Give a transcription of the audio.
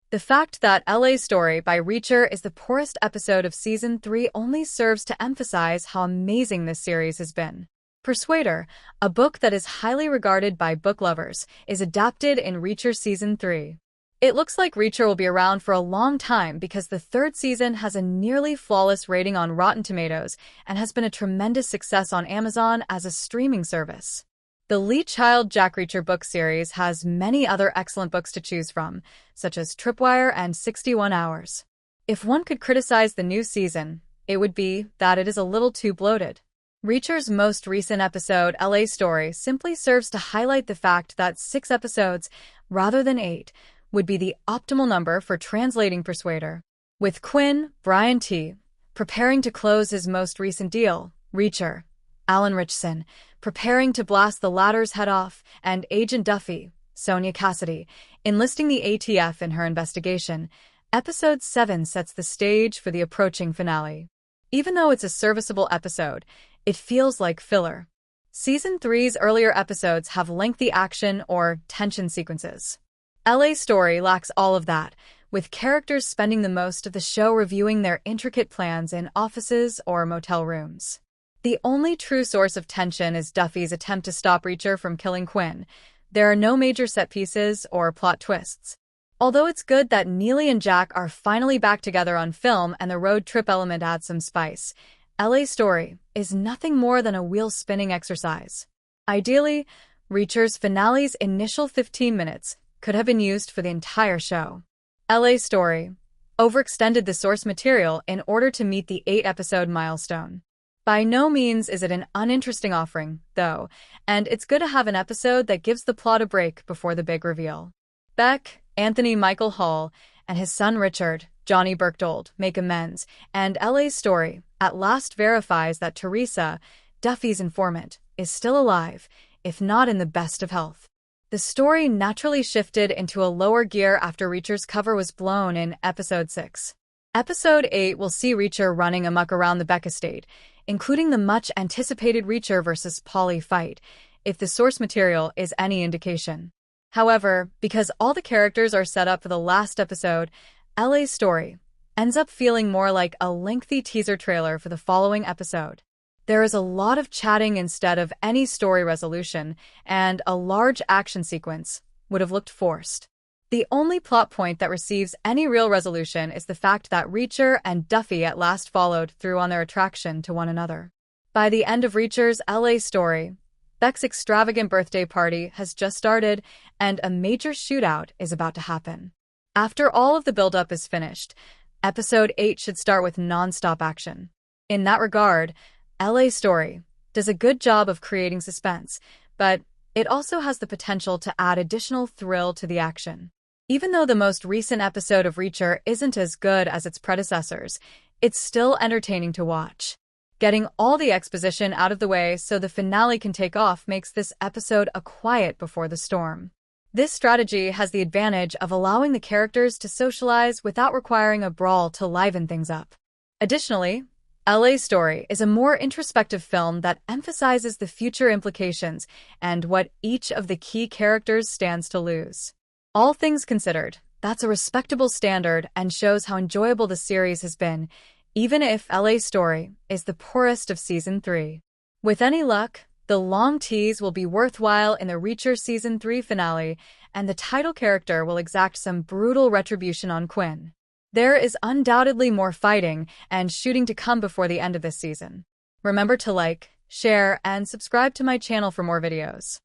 The fact that LA Story by Reacher is the poorest episode of Season 3 only serves to emphasize how amazing this series has been. Persuader, a book that is highly regarded by book lovers, is adapted in Reacher Season 3. It looks like Reacher will be around for a long time because the third season has a nearly flawless rating on Rotten Tomatoes and has been a tremendous success on Amazon as a streaming service. The Lee Child Jack Reacher book series has many other excellent books to choose from, such as Tripwire and 61 Hours. If one could criticize the new season, it would be that it is a little too bloated. Reacher's most recent episode, LA Story, simply serves to highlight the fact that 6 episodes, rather than 8, would be the optimal number for translating Persuader. With Quinn, Brian T., preparing to close his most recent deal, Reacher, Alan Ritchson, preparing to blast the latter's head off, and Agent Duffy, Sonia Cassidy, enlisting the ATF in her investigation, Episode 7 sets the stage for the approaching finale. Even though it's a serviceable episode, it feels like filler. Season 3's earlier episodes have lengthy action or tension sequences. LA Story lacks all of that, with characters spending the most of the show reviewing their intricate plans in offices or motel rooms. The only true source of tension is Duffy's attempt to stop Reacher from killing Quinn. There are no major set pieces or plot twists. Although it's good that Neely and Jack are finally back together on film and the road trip element adds some spice, LA Story is nothing more than a wheel-spinning exercise. Ideally, Reacher's finale's initial 15 minutes could have been used for the entire show. LA Story overextended the source material in order to meet the 8-episode milestone. By no means is it an uninteresting offering, though, and it's good to have an episode that gives the plot a break before the big reveal. Beck, Anthony Michael Hall, and his son Richard, Johnny Berchtold, make amends, and LA Story at last verifies that Teresa, Duffy's informant, is still alive, if not in the best of health. The story naturally shifted into a lower gear after Reacher's cover was blown in Episode 6. Episode 8 will see Reacher running amok around the Beck estate, including the much-anticipated Reacher versus Polly fight, if the source material is any indication. However, because all the characters are set up for the last episode, LA Story ends up feeling more like a lengthy teaser trailer for the following episode. There is a lot of chatting instead of any story resolution, and a large action sequence would have looked forced. The only plot point that receives any real resolution is the fact that Reacher and Duffy at last followed through on their attraction to one another. By the end of Reacher's LA Story, Beck's extravagant birthday party has just started, and a major shootout is about to happen. After all of the build-up is finished, Episode 8 should start with non-stop action. In that regard, LA Story does a good job of creating suspense, but it also has the potential to add additional thrill to the action. Even though the most recent episode of Reacher isn't as good as its predecessors, it's still entertaining to watch. Getting all the exposition out of the way so the finale can take off makes this episode a quiet before the storm. This strategy has the advantage of allowing the characters to socialize without requiring a brawl to liven things up. Additionally, LA Story is a more introspective film that emphasizes the future implications and what each of the key characters stands to lose. All things considered, that's a respectable standard and shows how enjoyable the series has been, even if LA Story is the poorest of Season 3. With any luck, the long tease will be worthwhile in the Reacher Season 3 finale, and the title character will exact some brutal retribution on Quinn. There is undoubtedly more fighting and shooting to come before the end of this season. Remember to like, share, and subscribe to my channel for more videos.